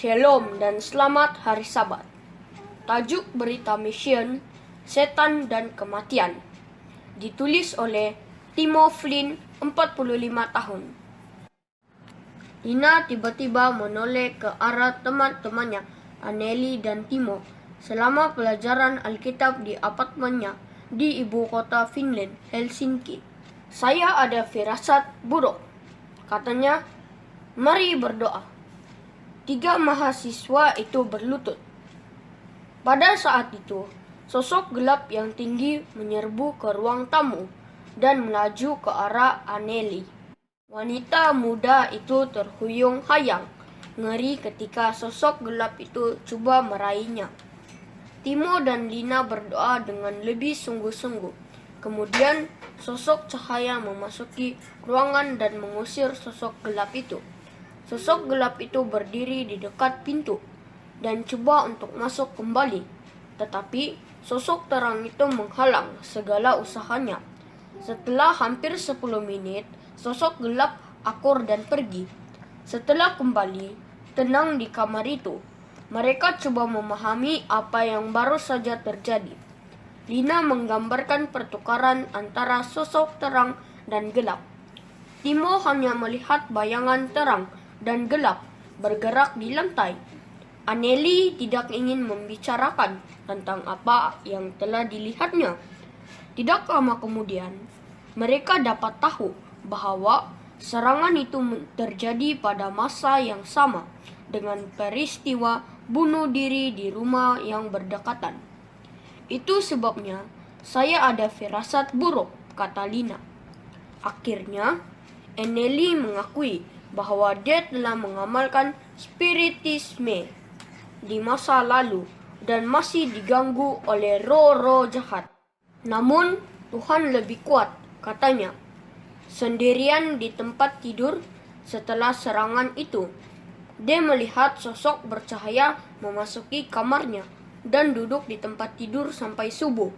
Shalom dan selamat hari Sabat. Tajuk berita mission, Setan dan Kematian. Ditulis oleh Timo Flynn, 45 tahun. Lina tiba-tiba menoleh ke arah teman-temannya, Anneli dan Timo, selama pelajaran Alkitab di apartemennya di ibu kota Finland, Helsinki. Saya ada firasat buruk, katanya. Mari berdoa. 3 mahasiswa itu berlutut. Pada saat itu, sosok gelap yang tinggi menyerbu ke ruang tamu dan melaju ke arah Anneli. Wanita muda itu terhuyung-hayang, ngeri ketika sosok gelap itu coba meraihnya. Timo dan Lina berdoa dengan lebih sungguh-sungguh. Kemudian, sosok cahaya memasuki ruangan dan mengusir sosok gelap itu. Sosok gelap itu berdiri di dekat pintu dan coba untuk masuk kembali. Tetapi sosok terang itu menghalang segala usahanya. Setelah hampir 10 menit, sosok gelap akur dan pergi. Setelah kembali, tenang di kamar itu, mereka coba memahami apa yang baru saja terjadi. Lina menggambarkan pertukaran antara sosok terang dan gelap. Timo hanya melihat bayangan terang dan gelap bergerak di lantai. Anneli tidak ingin membicarakan tentang apa yang telah dilihatnya. Tidak lama kemudian, mereka dapat tahu bahwa serangan itu terjadi pada masa yang sama dengan peristiwa bunuh diri di rumah yang berdekatan. Itu sebabnya saya ada firasat buruk, kata Lina. Akhirnya, Anneli mengakui bahwa dia telah mengamalkan spiritisme di masa lalu dan masih diganggu oleh roh-roh jahat. Namun, Tuhan lebih kuat, katanya. Sendirian di tempat tidur setelah serangan itu, dia melihat sosok bercahaya memasuki kamarnya dan duduk di tempat tidur sampai subuh.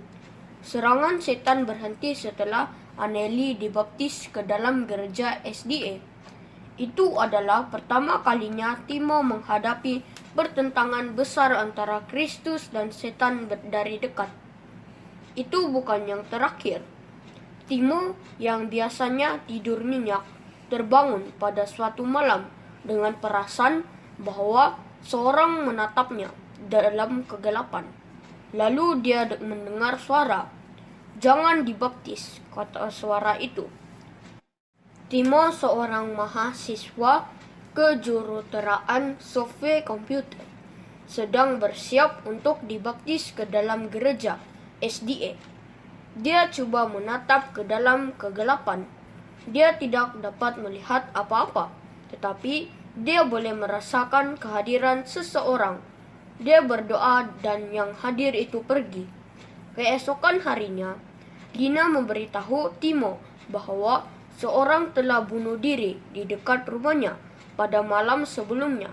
Serangan setan berhenti setelah Anneli dibaptis ke dalam gereja SDA. Itu adalah pertama kalinya Timo menghadapi pertentangan besar antara Kristus dan setan dari dekat. Itu bukan yang terakhir. Timo yang biasanya tidur nyenyak terbangun pada suatu malam dengan perasaan bahwa seorang menatapnya dalam kegelapan. Lalu dia mendengar suara. "Jangan dibaptis," kata suara itu. Timo, seorang mahasiswa kejuruteraan software komputer, sedang bersiap untuk dibaptis ke dalam gereja SDA. Dia coba menatap ke dalam kegelapan. Dia tidak dapat melihat apa-apa, tetapi dia boleh merasakan kehadiran seseorang. Dia berdoa dan yang hadir itu pergi. Keesokan harinya, Lina memberitahu Timo bahwa seorang telah bunuh diri di dekat rumahnya pada malam sebelumnya.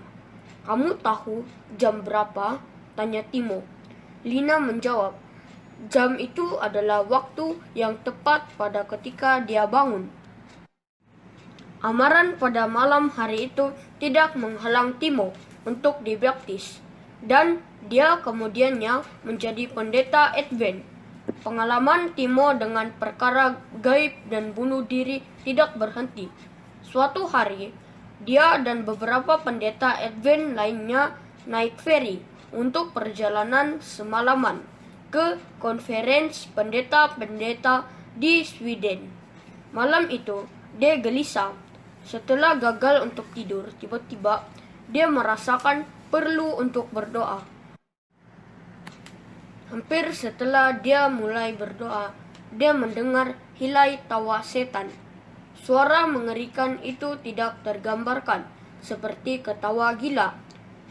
"Kamu tahu jam berapa?" tanya Timo. Lina menjawab, jam itu adalah waktu yang tepat pada ketika dia bangun. Amaran pada malam hari itu tidak menghalang Timo untuk dibaptis, dan dia kemudiannya menjadi pendeta Advent. Pengalaman Timo dengan perkara gaib dan bunuh diri tidak berhenti. Suatu hari, dia dan beberapa pendeta Advent lainnya naik feri untuk perjalanan semalaman ke konferensi pendeta-pendeta di Sweden. Malam itu, dia gelisah. Setelah gagal untuk tidur, tiba-tiba dia merasakan perlu untuk berdoa. Hampir setelah dia mulai berdoa, dia mendengar helai tawa setan. Suara mengerikan itu tidak tergambarkan, seperti ketawa gila.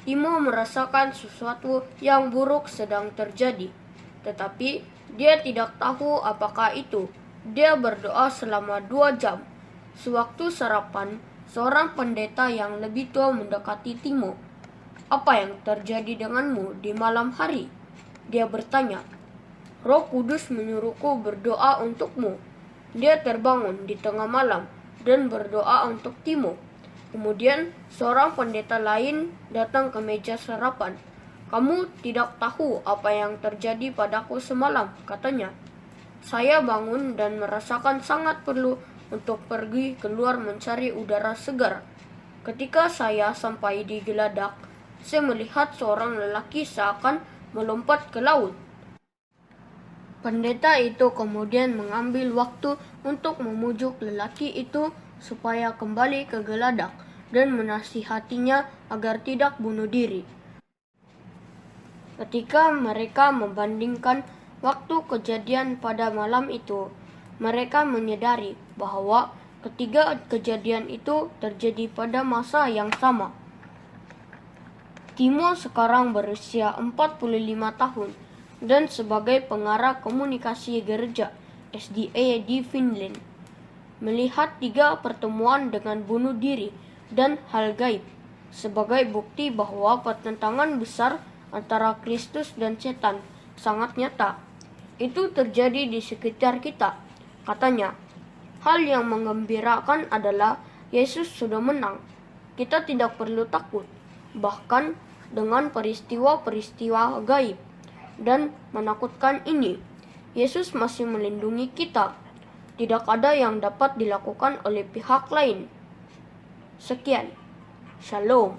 Timo merasakan sesuatu yang buruk sedang terjadi, tetapi dia tidak tahu apakah itu. Dia berdoa selama 2 jam. Sewaktu sarapan, seorang pendeta yang lebih tua mendekati Timo. "Apa yang terjadi denganmu di malam hari?" dia bertanya. "Roh Kudus menyuruhku berdoa untukmu." Dia terbangun di tengah malam dan berdoa untuk Timo. Kemudian seorang pendeta lain datang ke meja sarapan. "Kamu tidak tahu apa yang terjadi padaku semalam," katanya. "Saya bangun dan merasakan sangat perlu untuk pergi keluar mencari udara segar. Ketika saya sampai di geladak, saya melihat seorang lelaki seakan melompat ke laut." Pendeta itu kemudian mengambil waktu untuk memujuk lelaki itu supaya kembali ke geladak dan menasihatinya agar tidak bunuh diri. Ketika mereka membandingkan waktu kejadian pada malam itu, mereka menyadari bahwa ketiga kejadian itu terjadi pada masa yang sama. Timo sekarang berusia 45 tahun dan sebagai pengarah komunikasi gereja SDA di Finland, melihat 3 pertemuan dengan bunuh diri dan hal gaib sebagai bukti bahwa pertentangan besar antara Kristus dan setan sangat nyata. Itu terjadi di sekitar kita, katanya. Hal yang menggembirakan adalah Yesus sudah menang. Kita tidak perlu takut, bahkan dengan peristiwa-peristiwa gaib dan menakutkan ini. Yesus masih melindungi kita. Tidak ada yang dapat dilakukan oleh pihak lain. Sekian. Shalom.